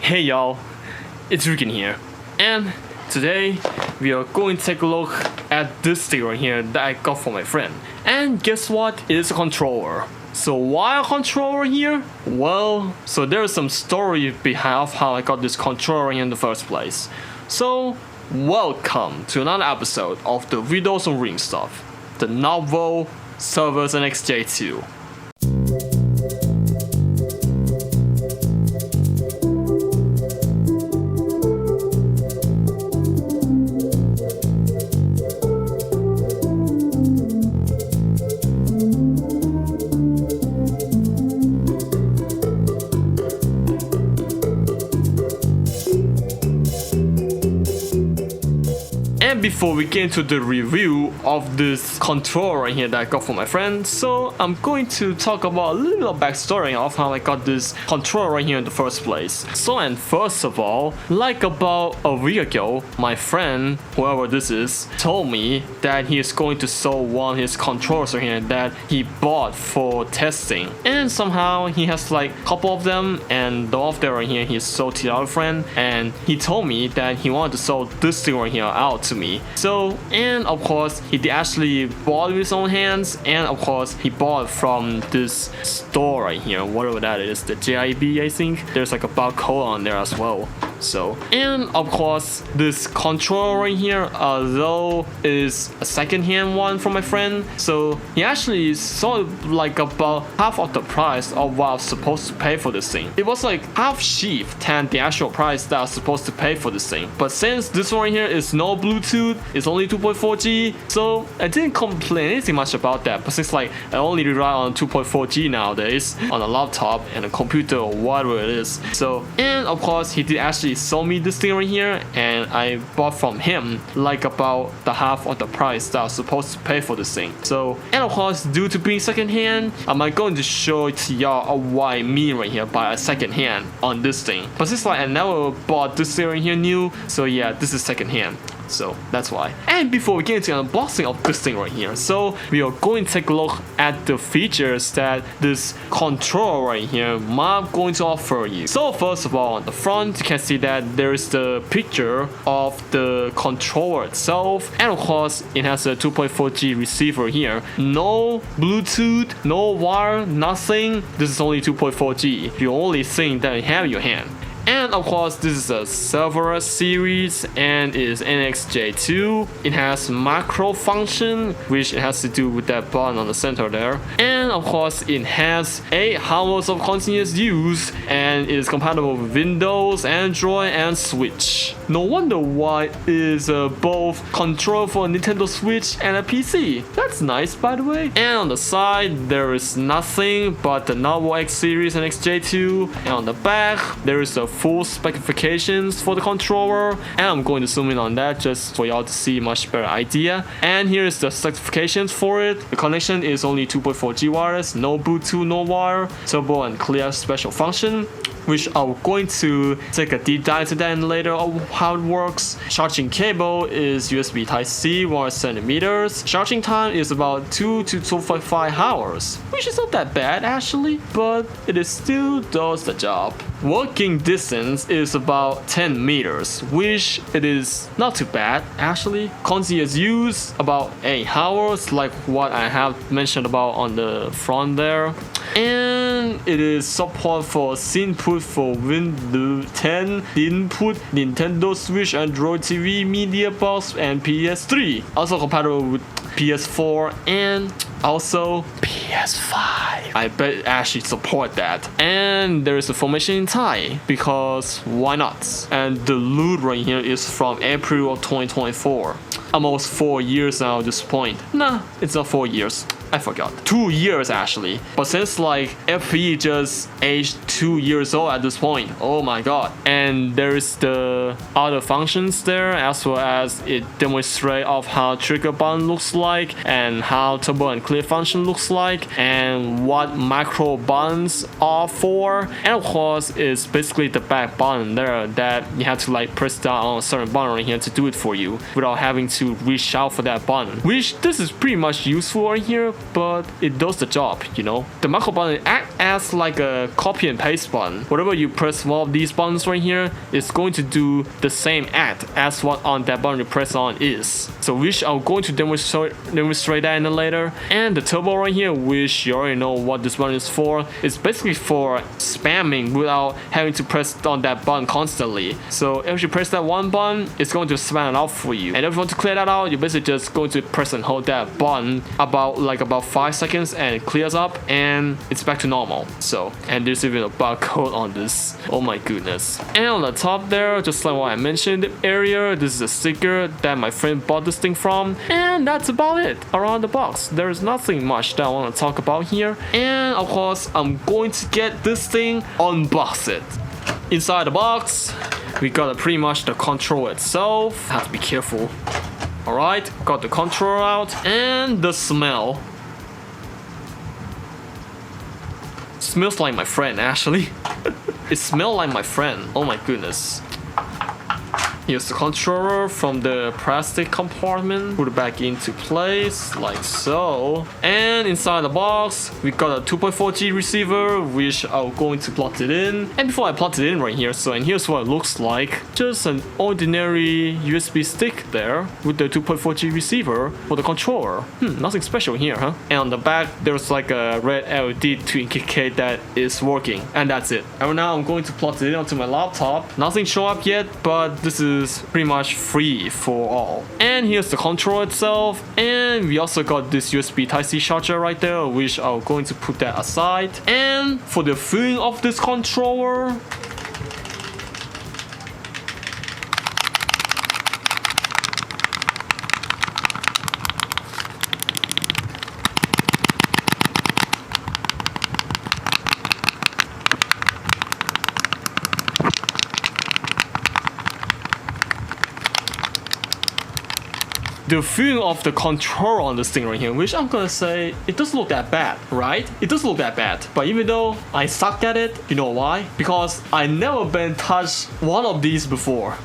Hey y'all, it's Ryukin here, and today we are going to take a look at this thing right here that I got from my friend. And guess what? It is a controller. So why a controller here? Well, so there's some story behind how I got this controller in the first place. So welcome to another episode of the Videos on Ring Stuff, the Nubwo NX-J2. And before we get into the review of this controller right here that I got from my friend, so I'm going to talk about a little bit of backstory of how I got this controller right here in the first place. So, and first of all, like about a week ago, my friend, whoever this is, told me that he is going to sell one of his controllers right here that he bought for testing. And somehow he has like a couple of them, and the off there right here he sold to the other friend, and he told me that he wanted to sell this thing right here out to me. So, and of course he did actually bought it with his own hands, and of course he bought from this store right here, whatever that is, the JIB, I think. There's like a barcode on there as well. So, and of course this controller right here, although is a second-hand one from my friend, so he actually sold like about half of the price of what I was supposed to pay for this thing. It was like half cheap than the actual price that I was supposed to pay for this thing. But since this one right here is no Bluetooth, it's only 2.4G, so I didn't complain anything much about that. But since like I only rely on 2.4G nowadays on a laptop and a computer or whatever it is. So, and of course he did actually sold me this thing right here, and I bought from him like about the half of the price that I was supposed to pay for this thing. So, and of course due to being second hand, I'm going to show it to y'all what I mean right here by a second hand on this thing. But since like I never bought this thing right here new, so yeah, this is second hand. So that's why. And before we get into the unboxing of this thing right here, so we are going to take a look at the features that this controller right here might going to offer you. So first of all, on the front you can see that there is the picture of the controller itself, and of course it has a 2.4G receiver here. No Bluetooth, no wire, nothing. This is only 2.4G. The only thing that you have in your hand. And of course this is a server series and is NX-J2. It has macro function, which it has to do with that button on the center there. And of course it has 8 hours of continuous use and is compatible with Windows, Android, and Switch. No wonder why it is both controller for a Nintendo Switch and a PC. That's nice, by the way. And on the side there is nothing but the Nubwo X series NX-J2. And on the back there is a full specifications for the controller, and I'm going to zoom in on that just for y'all to see a much better idea. And here's the specifications for it. The connection is only 2.4G wireless, no Bluetooth, no wire, turbo and clear special function, which I'm going to take a deep dive into that later of how it works. Charging cable is USB Type-C 1 centimeters. Charging time is about 2 to 2.5 hours, which is not that bad actually, but it is still does the job. Working distance is about 10 meters, which it is not too bad actually. Continuous use about 8 hours, like what I have mentioned about on the front there. And it is support for input for Windows 10 input, Nintendo Switch, Android TV, Media Box, and PS3. Also compatible with PS4 and also PS5. I bet it actually support that. And there is a formation in Thai because why not? And the loot right here is from April of 2024. Almost 4 years now at this point. Nah, it's not 4 years. I forgot. 2 years actually. But since like FE just aged 2 years old at this point, oh my god. And there is the other functions there, as well as it demonstrates of how trigger button looks like, and how turbo and clear function looks like, and what macro buttons are for. And of course it's basically the back button there that you have to like press down on a certain button right here to do it for you without having to reach out for that button, which this is pretty much useful right here. but it does the job, you know. The macro button acts as like a copy and paste button. Whatever you press one of these buttons right here, it's going to do the same act as what on that button you press on is. So which I'm going to demonstrate that in a later. And the turbo right here, which you already know what this button is for, is basically for spamming without having to press on that button constantly. So if you press that one button, it's going to spam it out for you. And if you want to clear that out, you're basically just going to press and hold that button about 5 seconds and it clears up and it's back to normal. So, and there's even a barcode on this. Oh my goodness. And on the top there, just like what I mentioned earlier, this is a sticker that my friend bought this thing from. And that's about it around the box. There's nothing much that I want to talk about here. And of course, I'm going to get this thing, unbox it. Inside the box, we got pretty much the controller itself. Have to be careful. Alright, got the controller out and the smell. Smells like my friend actually. It smells like my friend. Oh my goodness. Here's the controller from the plastic compartment. Put it back into place like so. And inside the box, we got a 2.4G receiver, which I'm going to plug it in. And before I plug it in right here, and here's what it looks like. Just an ordinary USB stick there with the 2.4G receiver for the controller. Nothing special here, huh? And on the back, there's like a red LED to indicate that it's working. And that's it. And now I'm going to plug it in onto my laptop. Nothing show up yet, but this is pretty much free for all. And here's the controller itself, and we also got this USB Type-C charger right there, which I'm going to put that aside. And for the feeling of this controller, the feeling of the controller on this thing right here, which I'm gonna say, it doesn't look that bad, right? It doesn't look that bad. But even though I sucked at it, you know why? Because I never been touched one of these before.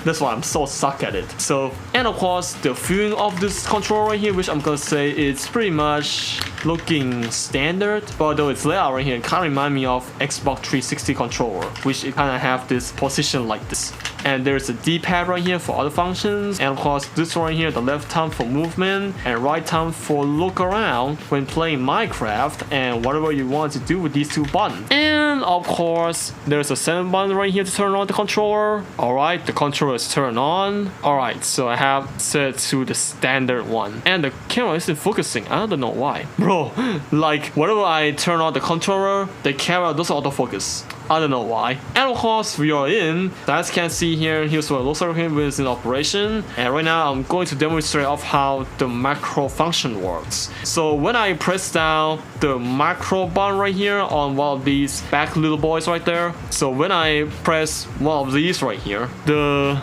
That's why I'm so suck at it. So, and of course, the feeling of this controller right here, which I'm gonna say it's pretty much looking standard. But although its layout right here, it kind of remind me of Xbox 360 controller, which it kind of have this position like this. And there's a D-pad right here for other functions, and of course this one right here, the left thumb for movement and right thumb for look around when playing Minecraft and whatever you want to do with these two buttons. And of course there's a 7 button right here to turn on the controller. Alright, the controller is turned on. Alright, so I have set to the standard one, and the camera isn't focusing. I don't know why, bro. Like whenever I turn on the controller, the camera doesn't autofocus. I don't know why. And of course we are in. As you can see here, here's what it looks like when it's in operation. And right now I'm going to demonstrate of how the macro function works. So when I press down the macro button right here on one of these back little boys right there. So when I press one of these right here, the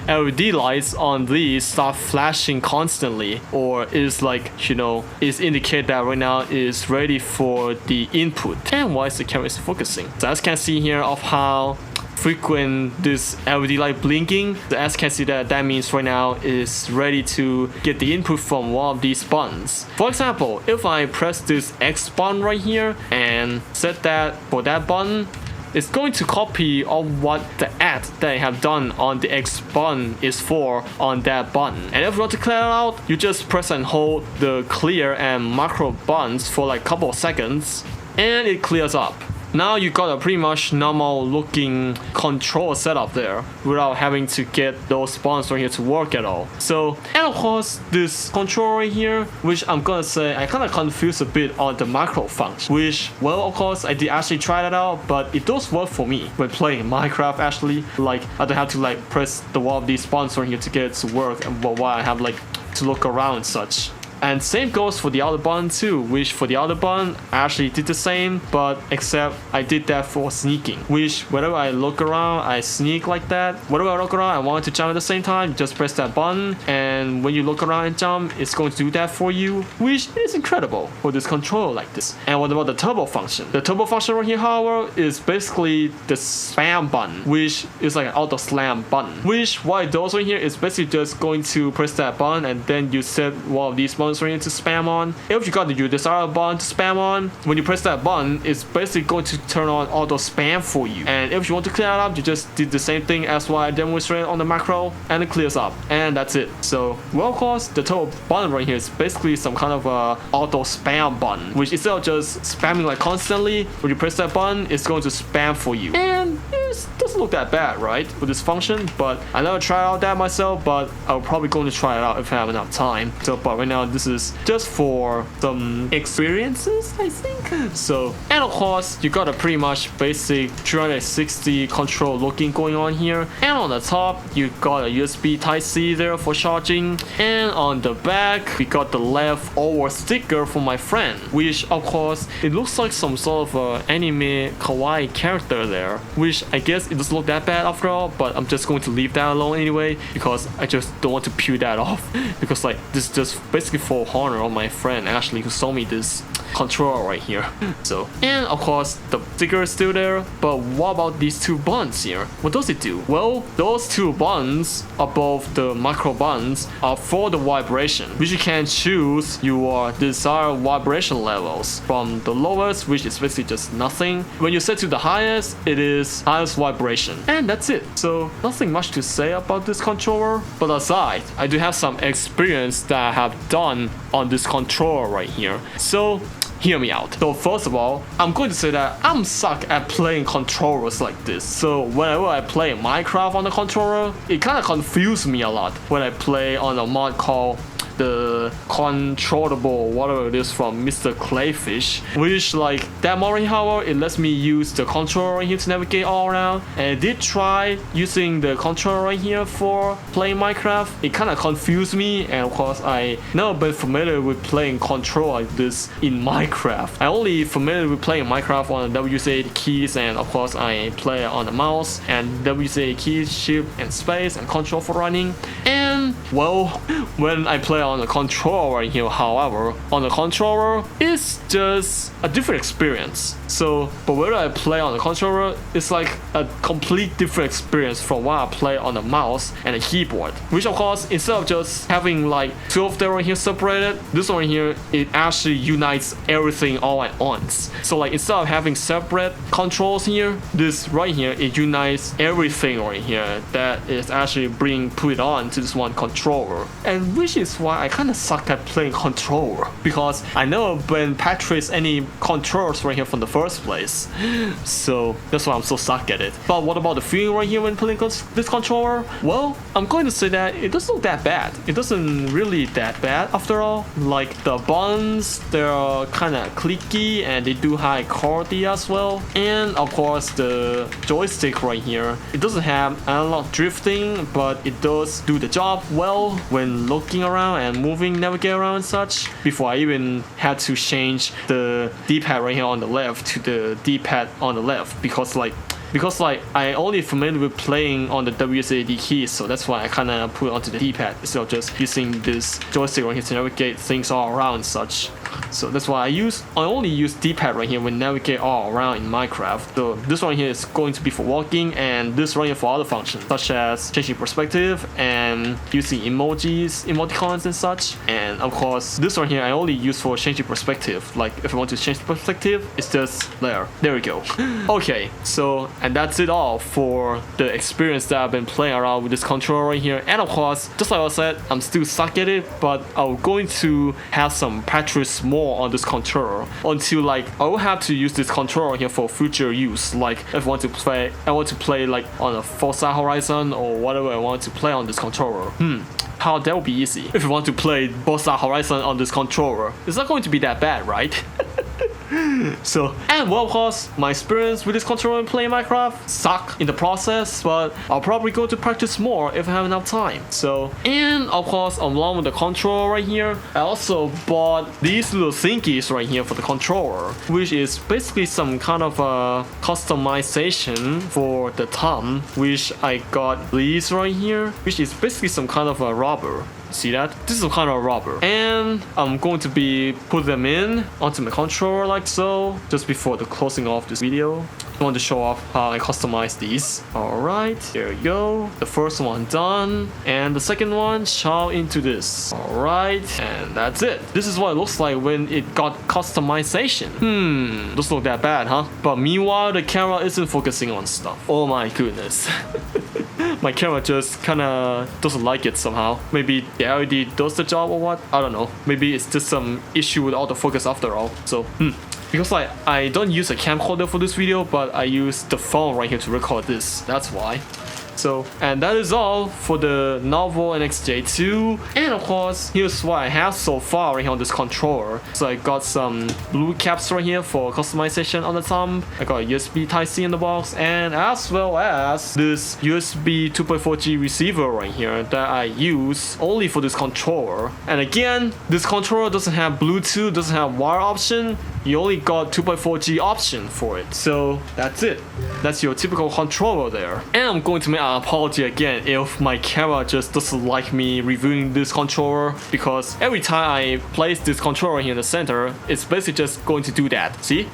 LED lights on these start flashing constantly, or is like, you know, is indicate that right now is ready for the input. And why is the camera is focusing? So as you can see here of how frequent this LED light blinking, as you can see that means right now is ready to get the input from one of these buttons. For example, if I press this X button right here and set that for that button, it's going to copy of what the add that I have done on the X button is for on that button. And if you want to clear it out, you just press and hold the clear and macro buttons for like a couple of seconds and it clears up. Now you got a pretty much normal looking control setup there without having to get those buttons right here to work at all. So, and of course this control right here, which I'm gonna say I kind of confused a bit on the macro function, which, well, of course I did actually try that out, but it does work for me when playing Minecraft actually. Like I don't have to like press the one of these buttons right here to get it to work, and while I have like to look around and such. And same goes for the other button too, which for the other button I actually did the same, but except I did that for sneaking, which whenever I look around I sneak like that. Whenever I look around I want to jump at the same time, just press that button, and when you look around and jump, it's going to do that for you, which is incredible for this controller like this. And what about the turbo function? The turbo function right here, however, is basically the spam button, which is like an auto slam button, which what it does right here is basically just going to press that button and then you set one of these buttons buttons right here to spam on. If you got your desired button to spam on, when you press that button, it's basically going to turn on auto spam for you. And if you want to clear it up, you just did the same thing as what I demonstrated on the macro, and it clears up, and that's it. So, well, of course, the total button right here is basically some kind of auto spam button, which instead of just spamming like constantly, when you press that button, it's going to spam for you. And it doesn't look that bad, right, with this function, but I never tried out that myself, but I'm probably going to try it out if I have enough time. So, but right now, this is just for some experiences, I think. So, and of course, you got a pretty much basic 360 control looking going on here. And on the top, you got a USB Type-C there for charging. And on the back, we got the leftover sticker for my friend, which of course, it looks like some sort of anime kawaii character there, which I guess it doesn't look that bad after all, but I'm just going to leave that alone anyway, because I just don't want to peel that off, because like this is just basically for honor of my friend Ashley, who sold me this controller right here. So, and of course the sticker is still there, but what about these two buttons here? What does it do? Well, those two buttons above the micro buttons are for the vibration, which you can choose your desired vibration levels from the lowest, which is basically just nothing. When you set to the highest, it is highest vibration, and that's it. So nothing much to say about this controller, but aside, I do have some experience that I have done on this controller right here. So hear me out. So first of all, I'm going to say that I'm suck at playing controllers like this. So whenever I play Minecraft on the controller, it kind of confuses me a lot when I play on a mod called the controllable whatever it is from Mr. Clayfish, which like that mod right here, however, it lets me use the controller right here to navigate all around. And I did try using the controller right here for playing Minecraft. It kind of confused me, and of course I never been familiar with playing control like this in Minecraft. I only familiar with playing Minecraft on the WSA keys, and of course I play on the mouse and WSA keys, shift and space and control for running. And well, when I play on the controller right here, however, on the controller, it's just a different experience. So, but whether I play on the controller, it's like a complete different experience from what I play on the mouse and the keyboard. Which of course, instead of just having like two of them right here separated, this one right here, it actually unites everything all at once. So like instead of having separate controls here, this right here, it unites everything right here that is actually being put on to this one controller. And which is why I kind of suck at playing controller, because I never been practiced any controllers right here from the first place. So that's why I'm so suck at it. But what about the feeling right here when playing this controller? Well, I'm going to say that it doesn't look that bad. It doesn't really that bad after all. Like the buttons, they're kind of clicky and they do high quality as well. And of course the joystick right here, it doesn't have analog drifting, but it does do the job well when looking around and moving, navigate around and such. Before I even had to change the D-pad right here on the left to the D-pad on the left, because I only familiar with playing on the WSAD keys, so that's why I kind of put it onto the D-pad instead of just using this joystick right here to navigate things all around and such. So that's why I only use D-pad right here when navigate all around in Minecraft. So this one here is going to be for walking, and this right here for other functions such as changing perspective and using emojis, emoticons and such. And of course this one here I only use for changing perspective. Like if I want to change the perspective, it's just there we go. Okay, so and that's it all for the experience that I've been playing around with this controller right here. And of course, just like I said, I'm still suck at it, but I'm going to have some practice more on this controller until like I will have to use this controller here for future use. Like if I want to play like on a Forza Horizon or whatever I want to play on this controller. How that would be easy. If you want to play Forza Horizon on this controller, it's not going to be that bad, right? So, and well, of course, my experience with this controller and playing Minecraft suck in the process, but I'll probably go to practice more if I have enough time. So, and of course, along with the controller right here, I also bought these little thingies right here for the controller, which is basically some kind of a customization for the thumb, which I got these right here, which is basically some kind of a rubber. See that? This is kind of rubber. And I'm going to be put them in onto my controller like so, just before the closing of this video. I want to show off how I customize these. Alright, there you go. The first one done. And the second one shall into this. Alright, and that's it. This is what it looks like when it got customization. Doesn't look that bad, huh? But meanwhile, the camera isn't focusing on stuff. Oh my goodness. My camera just kinda doesn't like it somehow. Maybe the LED does the job or what? I don't know. Maybe it's just some issue with autofocus after all. So, because like I don't use a camcorder for this video, but I use the phone right here to record this. That's why. So, and that is all for the Nubwo NX-J2. And of course, here's what I have so far right here on this controller. So I got some blue caps right here for customization on the thumb. I got a USB Type-C in the box, and as well as this USB 2.4G receiver right here that I use only for this controller. And again, this controller doesn't have Bluetooth, doesn't have wire option. You only got 2.4G option for it. So that's it. That's your typical controller there. And I'm going to make an apology again if my camera just doesn't like me reviewing this controller, because every time I place this controller here in the center, it's basically just going to do that. See?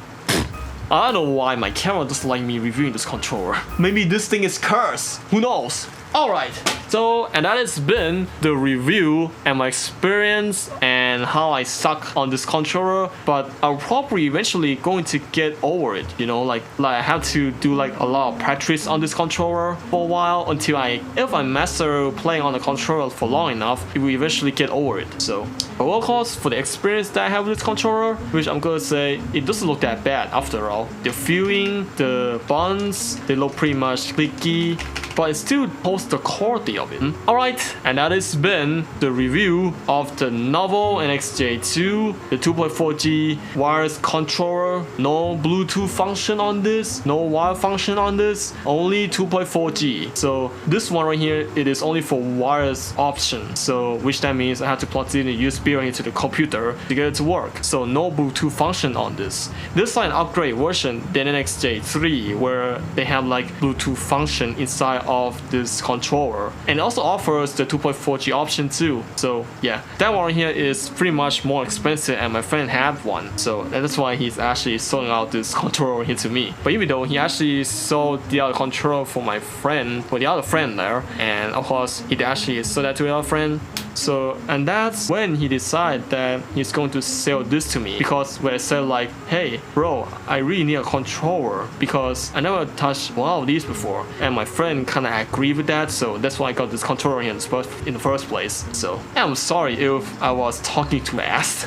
I don't know why my camera doesn't like me reviewing this controller. Maybe this thing is cursed. Who knows? Alright, so and that has been the review and my experience and how I suck on this controller, but I'll probably eventually going to get over it, you know, like I have to do like a lot of practice on this controller for a while until if I master playing on the controller for long enough, it will eventually get over it. So, but of course, for the experience that I have with this controller, which I'm gonna say, it doesn't look that bad after all. The feeling, the buttons, they look pretty much clicky, but it still holds the quality of it. Alright, and that has been the review of the Nubwo NX-J2, the 2.4G wireless controller. No Bluetooth function on this, no wire function on this, only 2.4G. So this one right here, it is only for wireless option. So which that means I have to plug in a USB right into the computer to get it to work. So no Bluetooth function on this. This is like an upgrade version than NX-J3, where they have like Bluetooth function inside of this controller, and it also offers the 2.4G option too. So yeah, that one here is pretty much more expensive, and my friend had one, so that's why he's actually selling out this controller here to me. But even though he actually sold the other controller for my friend, for the other friend there, and of course he actually sold that to the other friend. So, and that's when he decided that he's going to sell this to me, because when I said like, hey bro, I really need a controller because I never touched one of these before, and my friend kind of agreed with that, so that's why I got this controller in the first place. So I'm sorry if I was talking too fast.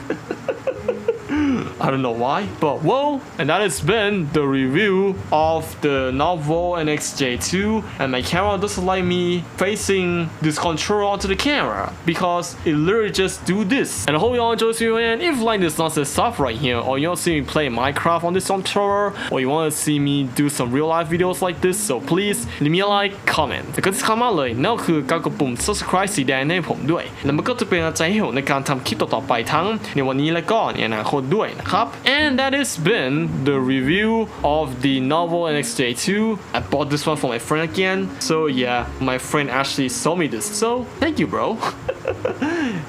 I don't know why, but well, and that has been the review of the Nubwo NX-J2, and my camera doesn't like me facing this controller onto the camera because it literally just do this. And I hope you all enjoy this video, and if you like this nonsense stuff right here, or you want to see me play Minecraft on this controller, or you want to see me do some real life videos like this, so please leave me a like, comment ถ้าเกิดเข้ามาเลยนั่นคือการกดปุ่ม subscribe สีแดงให้ผมด้วยแล้วมันก็จะเป็นกำลังใจให้ผมในการทำคลิปต่อๆไปทั้งในวันนี้และก็ในอนาคตด้วยนะครับ And that has been the review of the Nubwo NX-J2. I bought this one for my friend again, so yeah, my friend actually sold me this, so thank you bro.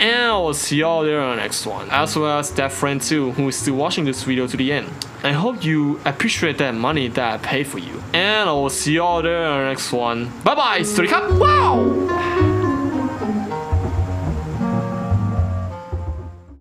And I will see y'all there on the next one, as well as that friend too who is still watching this video to the end. I hope you appreciate that money that I paid for you, and I will see y'all there on the next one. Bye bye. สวัสดีครับ Wow.